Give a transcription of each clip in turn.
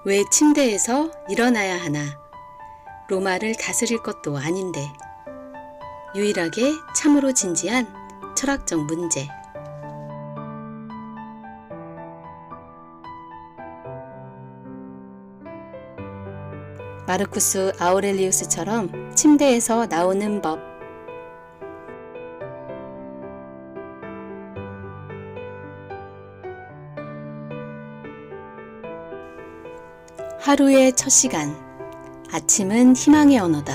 왜 침대에서 일어나야 하나? 로마를 다스릴 것도 아닌데. 유일하게 참으로 진지한 철학적 문제. 마르쿠스 아우렐리우스처럼 침대에서 나오는 법. 하루의 첫 시간. 아침은 희망의 언어다.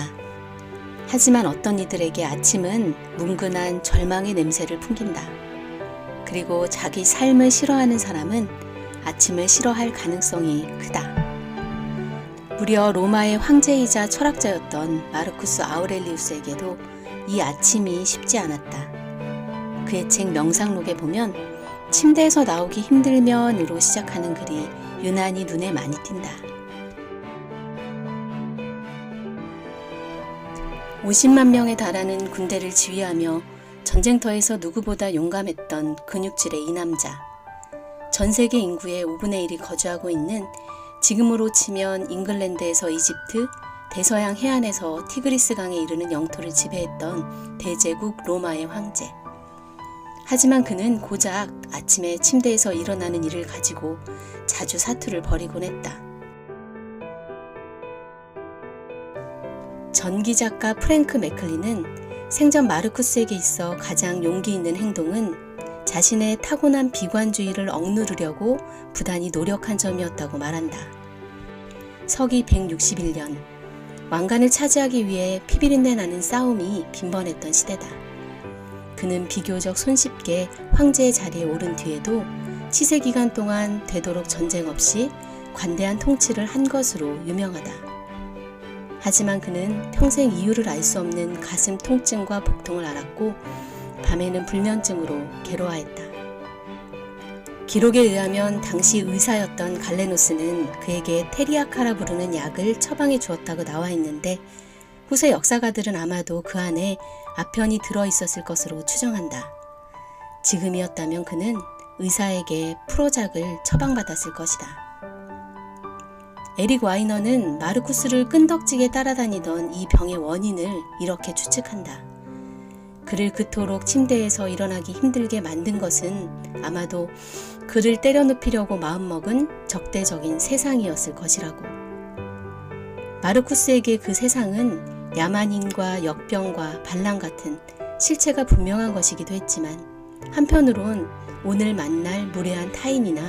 하지만 어떤 이들에게 아침은 뭉근한 절망의 냄새를 풍긴다. 그리고 자기 삶을 싫어하는 사람은 아침을 싫어할 가능성이 크다. 무려 로마의 황제이자 철학자였던 마르쿠스 아우렐리우스에게도 이 아침이 쉽지 않았다. 그의 책 명상록에 보면 침대에서 나오기 힘들면으로 시작하는 글이 유난히 눈에 많이 띈다. 50만 명에 달하는 군대를 지휘하며 전쟁터에서 누구보다 용감했던 근육질의 이 남자. 전 세계 인구의 5분의 1이 거주하고 있는 지금으로 치면 잉글랜드에서 이집트, 대서양 해안에서 티그리스 강에 이르는 영토를 지배했던 대제국 로마의 황제. 하지만 그는 고작 아침에 침대에서 일어나는 일을 가지고 자주 사투를 벌이곤 했다. 전기작가 프랭크 매클린은 생전 마르쿠스에게 있어 가장 용기 있는 행동은 자신의 타고난 비관주의를 억누르려고 부단히 노력한 점이었다고 말한다. 서기 161년, 왕관을 차지하기 위해 피비린내 나는 싸움이 빈번했던 시대다. 그는 비교적 손쉽게 황제의 자리에 오른 뒤에도 치세 기간 동안 되도록 전쟁 없이 관대한 통치를 한 것으로 유명하다. 하지만 그는 평생 이유를 알 수 없는 가슴 통증과 복통을 앓았고 밤에는 불면증으로 괴로워했다. 기록에 의하면 당시 의사였던 갈레노스는 그에게 테리아카라 부르는 약을 처방해 주었다고 나와 있는데 후세 역사가들은 아마도 그 안에 아편이 들어있었을 것으로 추정한다. 지금이었다면 그는 의사에게 프로작을 처방받았을 것이다. 에릭 와이너는 마르쿠스를 끈덕지게 따라다니던 이 병의 원인을 이렇게 추측한다. 그를 그토록 침대에서 일어나기 힘들게 만든 것은 아마도 그를 때려눕히려고 마음먹은 적대적인 세상이었을 것이라고. 마르쿠스에게 그 세상은 야만인과 역병과 반란 같은 실체가 분명한 것이기도 했지만 한편으론 오늘 만날 무례한 타인이나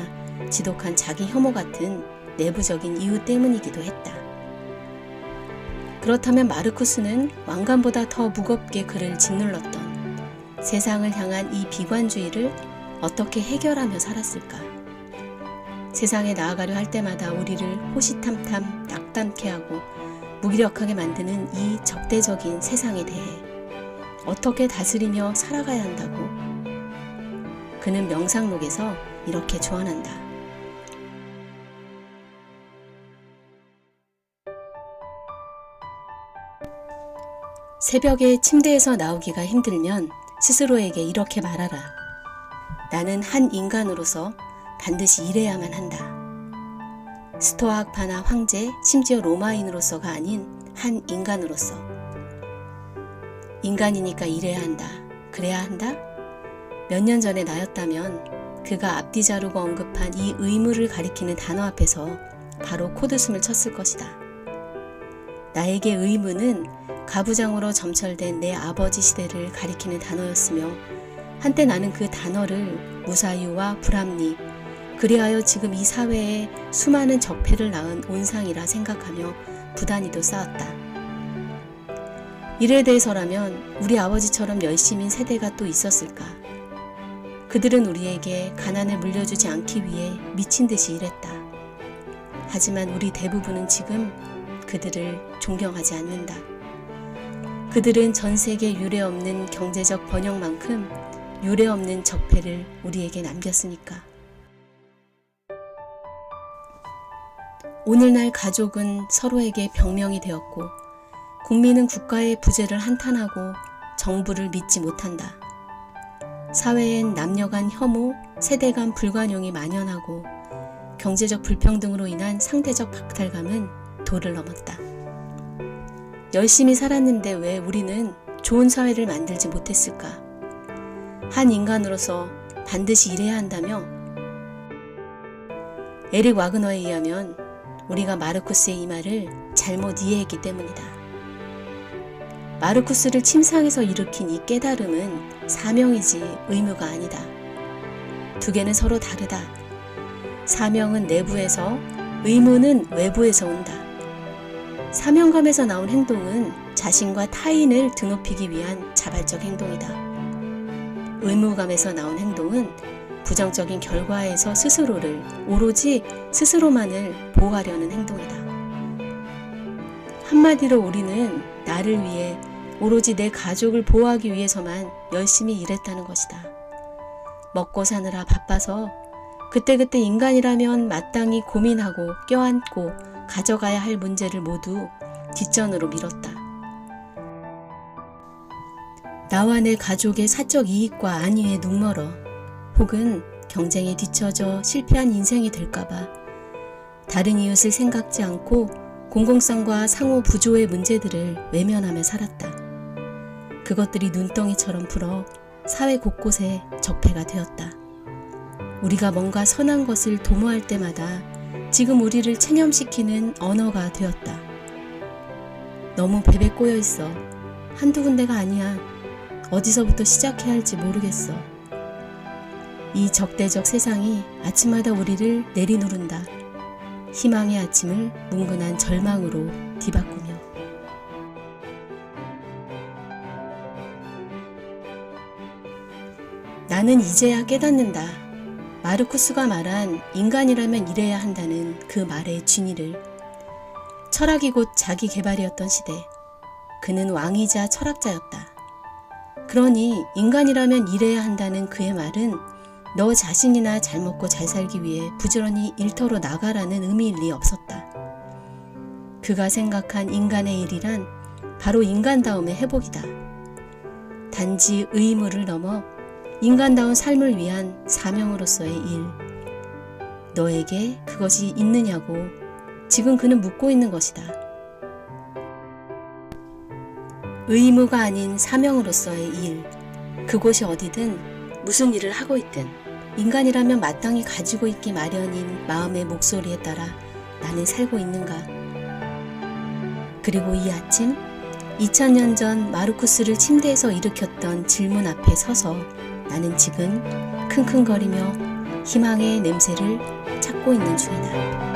지독한 자기 혐오 같은 내부적인 이유 때문이기도 했다. 그렇다면 마르쿠스는 왕관보다 더 무겁게 그를 짓눌렀던 세상을 향한 이 비관주의를 어떻게 해결하며 살았을까? 세상에 나아가려 할 때마다 우리를 호시탐탐 낙담케 하고 무기력하게 만드는 이 적대적인 세상에 대해 어떻게 다스리며 살아가야 한다고? 그는 명상록에서 이렇게 조언한다. 새벽에 침대에서 나오기가 힘들면 스스로에게 이렇게 말하라. 나는 한 인간으로서 반드시 일해야만 한다. 스토아학파나 황제, 심지어 로마인으로서가 아닌 한 인간으로서. 인간이니까 일해야 한다. 그래야 한다? 몇 년 전에 나였다면 그가 앞뒤 자르고 언급한 이 의무를 가리키는 단어 앞에서 바로 코드숨을 쳤을 것이다. 나에게 의무는 가부장으로 점철된 내 아버지 시대를 가리키는 단어였으며 한때 나는 그 단어를 무사유와 불합리, 그리하여 지금 이 사회에 수많은 적폐를 낳은 온상이라 생각하며 부단히도 쌓았다. 이에 대해서라면 우리 아버지처럼 열심인 세대가 또 있었을까? 그들은 우리에게 가난을 물려주지 않기 위해 미친 듯이 일했다. 하지만 우리 대부분은 지금 그들을 존경하지 않는다. 그들은 전 세계 유례없는 경제적 번영만큼 유례없는 적폐를 우리에게 남겼으니까. 오늘날 가족은 서로에게 병명이 되었고 국민은 국가의 부재를 한탄하고 정부를 믿지 못한다. 사회엔 남녀 간 혐오, 세대 간 불관용이 만연하고 경제적 불평등으로 인한 상대적 박탈감은 도를 넘었다. 열심히 살았는데 왜 우리는 좋은 사회를 만들지 못했을까? 한 인간으로서 반드시 일해야 한다며? 에릭 와그너에 의하면 우리가 마르쿠스의 이 말을 잘못 이해했기 때문이다. 마르쿠스를 침상에서 일으킨 이 깨달음은 사명이지 의무가 아니다. 두 개는 서로 다르다. 사명은 내부에서, 의무는 외부에서 온다. 사명감에서 나온 행동은 자신과 타인을 드높이기 위한 자발적 행동이다. 의무감에서 나온 행동은 부정적인 결과에서 스스로를, 오로지 스스로만을 보호하려는 행동이다. 한마디로 우리는 나를 위해, 오로지 내 가족을 보호하기 위해서만 열심히 일했다는 것이다. 먹고 사느라 바빠서 그때그때 인간이라면 마땅히 고민하고 껴안고 가져가야 할 문제를 모두 뒷전으로 미뤘다. 나와 내 가족의 사적 이익과 안위에 눈멀어 혹은 경쟁에 뒤처져 실패한 인생이 될까봐 다른 이웃을 생각지 않고 공공성과 상호 부조의 문제들을 외면하며 살았다. 그것들이 눈덩이처럼 불어 사회 곳곳에 적폐가 되었다. 우리가 뭔가 선한 것을 도모할 때마다 지금 우리를 체념시키는 언어가 되었다. 너무 베베 꼬여 있어. 한두 군데가 아니야. 어디서부터 시작해야 할지 모르겠어. 이 적대적 세상이 아침마다 우리를 내리누른다. 희망의 아침을 뭉근한 절망으로 뒤바꾸며. 나는 이제야 깨닫는다. 마르쿠스가 말한 인간이라면 이래야 한다는 그 말의 진위를. 철학이 곧 자기 개발이었던 시대. 그는 왕이자 철학자였다. 그러니 인간이라면 이래야 한다는 그의 말은 너 자신이나 잘 먹고 잘 살기 위해 부지런히 일터로 나가라는 의미일 리 없었다. 그가 생각한 인간의 일이란 바로 인간다움의 회복이다. 단지 의무를 넘어 인간다운 삶을 위한 사명으로서의 일. 너에게 그것이 있느냐고 지금 그는 묻고 있는 것이다. 의무가 아닌 사명으로서의 일. 그곳이 어디든 무슨 일을 하고 있든 인간이라면 마땅히 가지고 있기 마련인 마음의 목소리에 따라 나는 살고 있는가? 그리고 이 아침 2000년 전 마르쿠스를 침대에서 일으켰던 질문 앞에 서서 나는 지금 킁킁거리며 희망의 냄새를 찾고 있는 중이다.